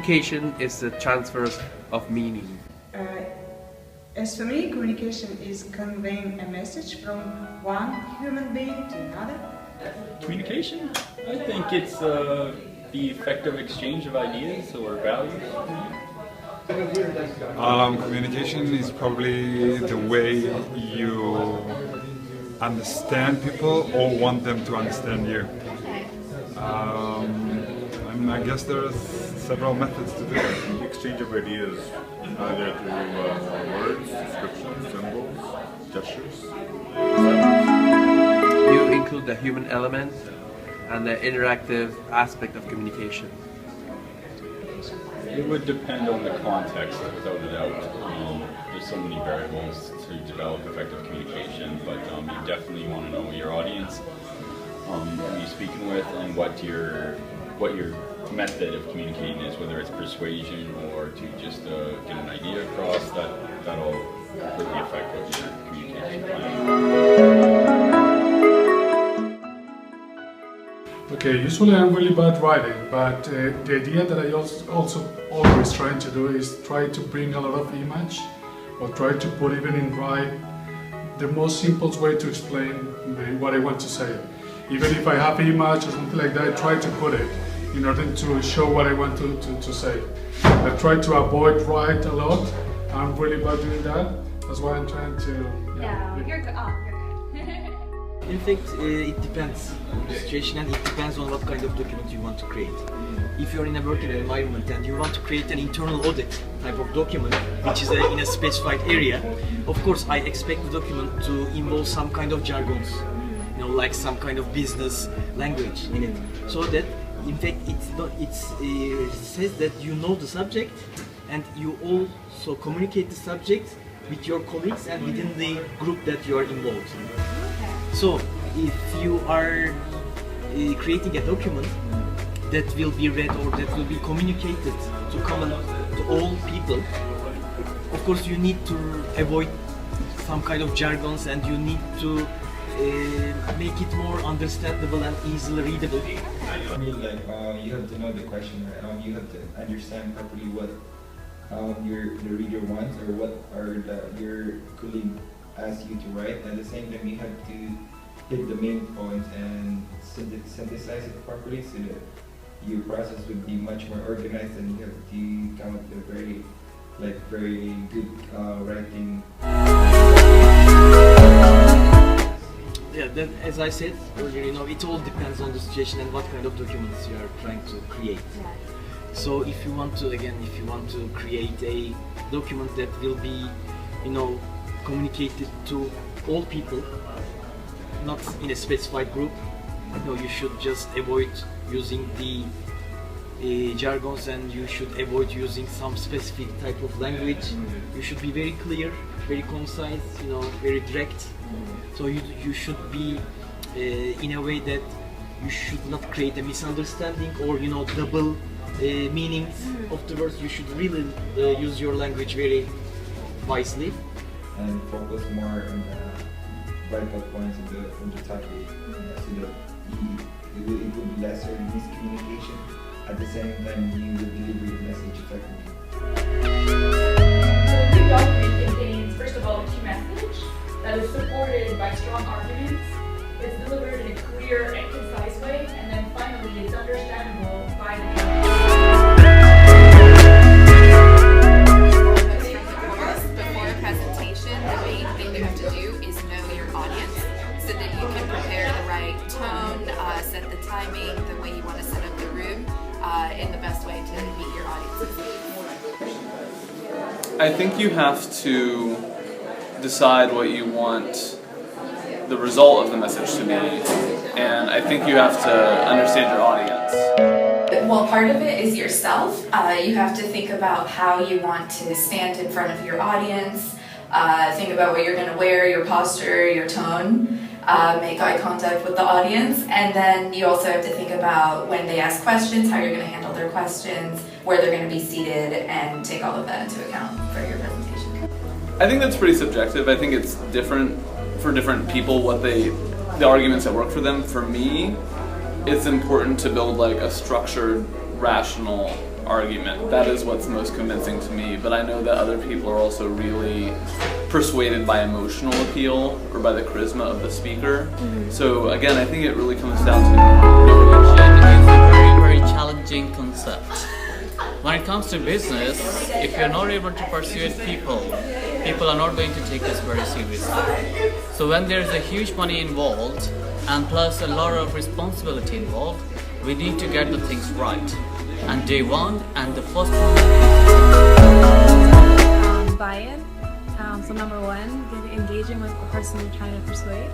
Communication is the transfer of meaning. As for me, communication is conveying a message from one human being to another. Communication? I think it's the effective exchange of ideas or values. Communication is probably the way you understand people or want them to understand you. I guess there are several methods to do that. The exchange of ideas, either through words, descriptions, symbols, gestures. You include the human element and the interactive aspect of communication. It would depend on the context, without a doubt. There's so many variables to develop effective communication, but you definitely want to know your audience, who you're speaking with, and what your method of communicating is, whether it's persuasion or to just get an idea across. That'll completely affect what your communication plan. Okay, usually I'm really bad writing, but the idea that I also always trying to do is try to bring a lot of image, or try to put even in write the most simplest way to explain what I want to say. Even if I have image or something like that, I try to put it in order to show what I want to say. I try to avoid write a lot. I'm really bad doing that. That's why I'm trying to... Yeah, you're good. In fact, it depends on the situation, and it depends on what kind of document you want to create. If you're in a working environment and you want to create an internal audit type of document, which is in a specified area, of course I expect the document to involve some kind of jargons, like some kind of business language in it, so that in fact it says that you know the subject and you also communicate the subject with your colleagues and within the group that you are involved in. So if you are creating a document that will be read or that will be communicated to all people, of course you need to avoid some kind of jargons, and you need to make it more understandable and easily readable. I mean, like, you have to know the question, right? You have to understand properly what the reader wants, or what your colleague asks you to write. At the same time, you have to hit the main points and synthesize it properly, so that your process would be much more organized, and you have to come up with a very good writing. Yeah, that, as I said earlier, it all depends on the situation and what kind of documents you are trying to create. So if you want to create a document that will be, communicated to all people, not in a specified group, you should just avoid using the jargons, and you should avoid using some specific type of language. You should be very clear, very concise, very direct. So you should be in a way that you should not create a misunderstanding or double meanings of the words. You should really use your language very wisely and focus more on the vital points of the topic, so that it will be lesser miscommunication. At the same time, you will deliver your message effectively. So a good document contains, first of all, a key message that is supported by strong arguments, it's delivered in a clear and concise way, and then finally it's understandable by the Before a presentation, the main thing you have to do is know your audience, so that you can prepare the right tone, set the timing, the way you want to set up the room, in the best way to meet your audience's needs. I think you have to decide what you want the result of the message to be, and I think you have to understand your audience. Well, part of it is yourself. You have to think about how you want to stand in front of your audience, think about what you're going to wear, your posture, your tone, make eye contact with the audience, and then you also have to think about when they ask questions, how you're going to handle their questions, where they're going to be seated, and take all of that into account for your presentation. I think that's pretty subjective. I think it's different for different people, the arguments that work for them. For me, it's important to build like a structured, rational argument. That is what's most convincing to me, but I know that other people are also really persuaded by emotional appeal or by the charisma of the speaker. So again, I think it really comes down to knowing. It's a very, very challenging concept. When it comes to business, if you're not able to persuade people, people are not going to take us very seriously. So when there's a huge money involved, and plus a lot of responsibility involved, we need to get the things right. And day one, and the first one. Buy-in. So number one, engaging with the person you're trying to persuade,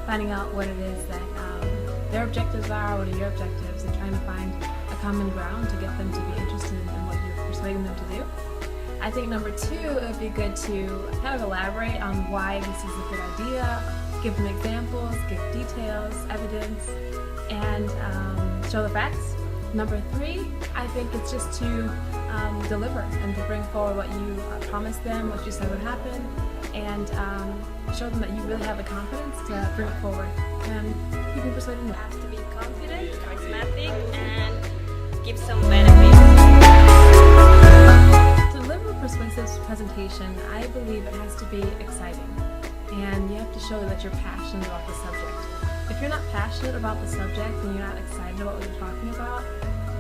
finding out what it is that their objectives are, what are your objectives, and trying to find a common ground to get them to be interested in what you're persuading them to do. I think number two, it would be good to kind of elaborate on why this is a good idea, give them examples, give details, evidence, and show the facts. Number three, I think it's just to deliver and to bring forward what you promised them, what you said would happen, and show them that you really have the confidence to bring it forward. And you can persuade them. You have to be confident, charismatic, and give some benefits. To deliver a persuasive presentation, I believe it has to be exciting, and you have to show that you're passionate about the subject. If you're not passionate about the subject and you're not excited about what you're talking about,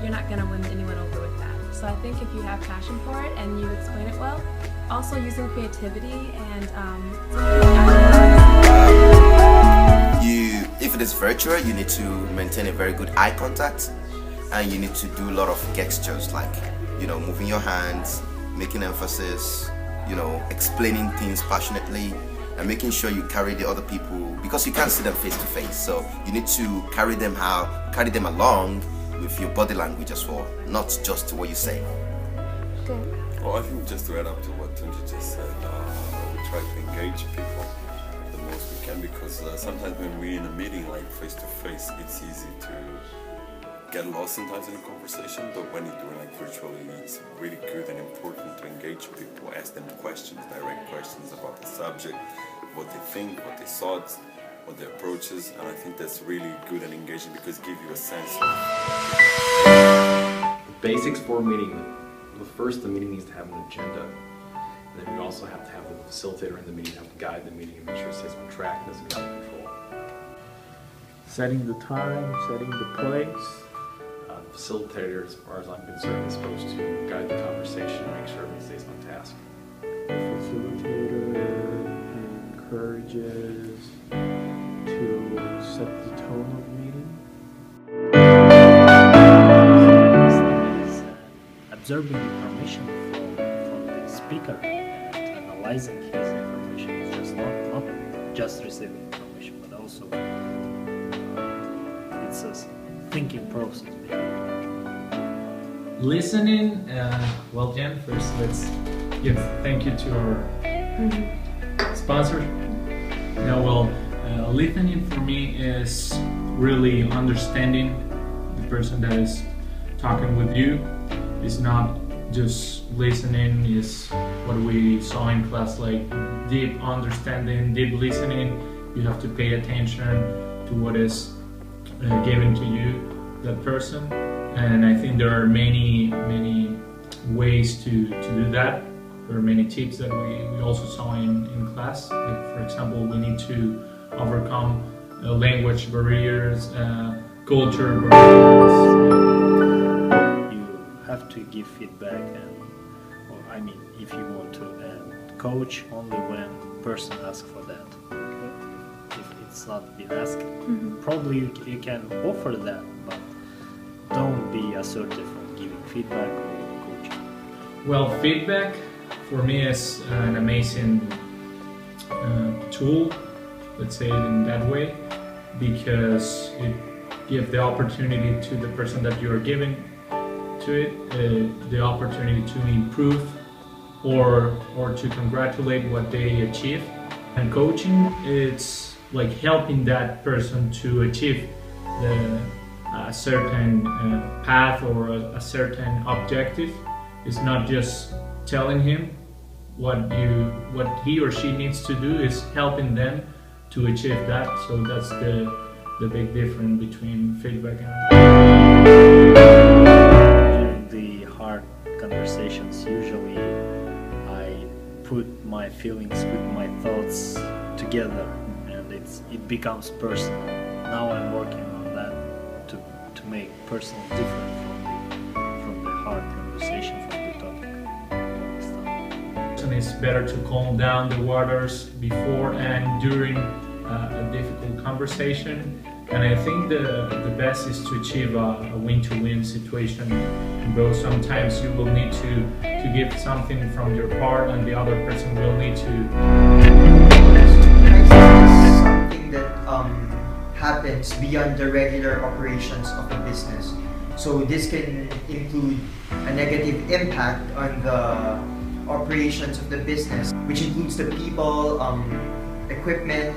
you're not going to win anyone over with that. So I think if you have passion for it and you explain it well, also using creativity and if it is virtual, you need to maintain a very good eye contact, and you need to do a lot of gestures like, moving your hands, making emphasis, explaining things passionately, and making sure you carry the other people, because you can't see them face to face. So you need to carry them along with your body language as well, not just what you say. Good. Well, I think just to add up to what Tunji just said, we try to engage people the most we can, because sometimes when we're in a meeting like face to face, it's easy to get lost sometimes in a conversation, but when you're doing like virtually, it's really good and important to engage people, ask them questions, direct questions about the subject, what they think, what they thought, what their approach is, and I think that's really good and engaging because it gives you a sense of... Basics for a meeting. First, the meeting needs to have an agenda. And then we also have to have the facilitator in the meeting have to guide the meeting and make sure it stays on track and doesn't get out of control. Setting the time, setting the place. The facilitator, as far as I'm concerned, is supposed to guide the conversation and make sure everyone stays on task. The facilitator encourages to set the tone of the meeting. Observing the information from the speaker and analyzing his information is just not just receiving information, but also it's a thinking process. Listening, well, Jen, first let's give thank you to our sponsor. Listening for me is really understanding the person that is talking with you. It's not just listening, is what we saw in class, like deep understanding, deep listening. You have to pay attention to what is given to you, that person. And I think there are many ways to do that. There are many tips that we also saw in class. Like, for example, we need to overcome language barriers, culture barriers. You have to give feedback, if you want to, and coach only when person asks for that. Okay? If it's not been asked, probably you can offer that, but don't be assertive on giving feedback or coaching. Well, feedback for me is an amazing tool, let's say it in that way, because it gives the opportunity to the person that you are giving to it, the opportunity to improve or to congratulate what they achieve. And coaching, it's like helping that person to achieve a certain path or a certain objective. It's not just telling him what he or she needs to do, is helping them to achieve that. So that's the big difference between feedback and... During the hard conversations, usually I put my feelings, put my thoughts together, and it becomes personal. Now I'm working on that to make personal different from the hard conversation, from the topic. It's better to calm down the waters before and during a difficult conversation, and I think the best is to achieve a win-to-win situation. Though sometimes you will need to give something from your part, and the other person will need to. Crisis is something that happens beyond the regular operations of a business. So this can include a negative impact on the operations of the business, which includes the people, equipment,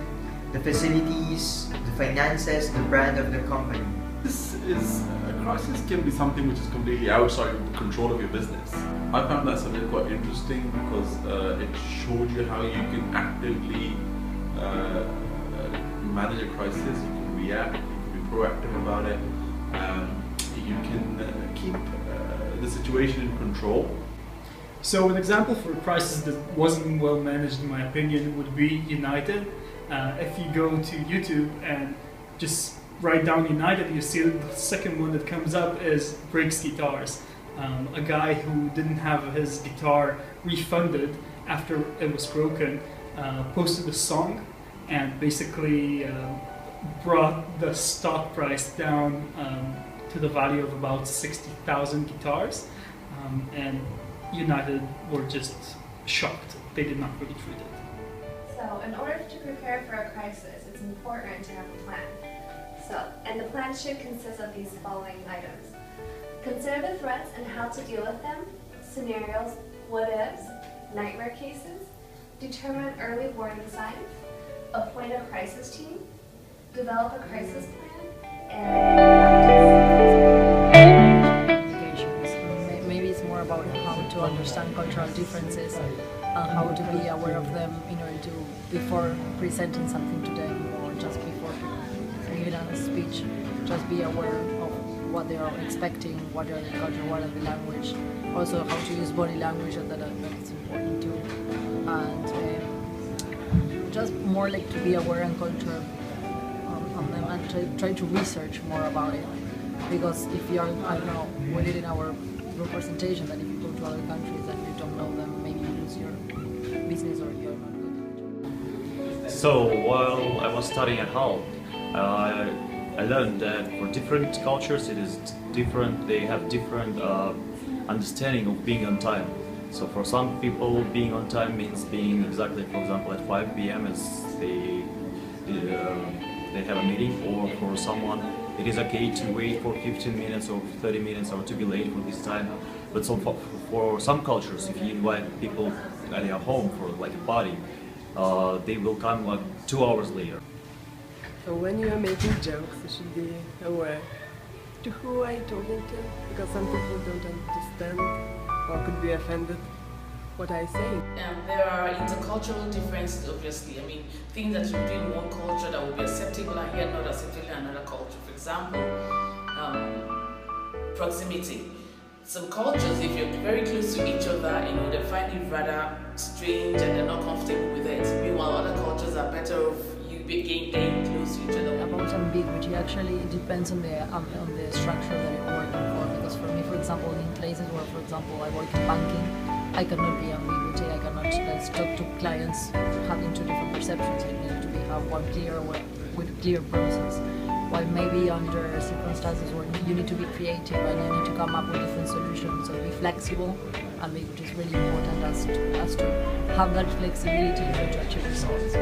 the facilities, the finances, the brand of the company. A crisis can be something which is completely outside of the control of your business. I found that subject quite interesting because it showed you how you can actively manage a crisis. You can react, you can be proactive about it, you can keep the situation in control. So an example for a crisis that wasn't well managed, in my opinion, would be United. If you go to YouTube and just write down United, you see the second one that comes up is Breaks Guitars. A guy who didn't have his guitar refunded after it was broken posted a song and basically brought the stock price down to the value of about 60,000 guitars. And United were just shocked. They did not really treat it. So, in order to prepare for a crisis, it's important to have a plan. And the plan should consist of these following items. Consider the threats and how to deal with them, scenarios, what-ifs, nightmare cases, determine early warning signs, appoint a crisis team, develop a crisis plan, and maybe it's more about how to understand cultural differences and how to be aware of them in order to, before presenting something to them or just before giving a speech, just be aware of what they are expecting, what are the culture, what are the language, also how to use body language, that is important too, and just more like to be aware and culture on them and try to research more about it, because if you are, I don't know, we did in our representation that if you go to other countries and you don't know them, maybe you lose your business or you're not good. So while I was studying at Hult, I learned that for different cultures it is different, they have different understanding of being on time. So for some people being on time means being exactly, for example, at 5 p.m. as they have a meeting, or for someone it is okay to wait for 15 minutes or 30 minutes or to be late for this time. But so for some cultures, if you invite people at your home for like a party, they will come like 2 hours later. So when you are making jokes, you should be aware to who are you talking to, because some people don't understand or could be offended what I say. There are intercultural differences, obviously. I mean, things that you do in one culture that will be acceptable and here not acceptable in another culture. For example, proximity. Some cultures, if you're very close to each other, you know, they find it rather strange and they're not comfortable with it. Meanwhile, other cultures are better off you getting close to each other. About ambiguity, actually, it depends on the structure that you're working for. Because for me, for example, in places where, for example, I work in banking, I cannot be ambiguity. I cannot talk to clients having two different perceptions. It needs to have one clear with clear process. While maybe under circumstances where you need to be creative and you need to come up with different solutions, so be flexible, and which is really important as to have that flexibility in order to achieve results.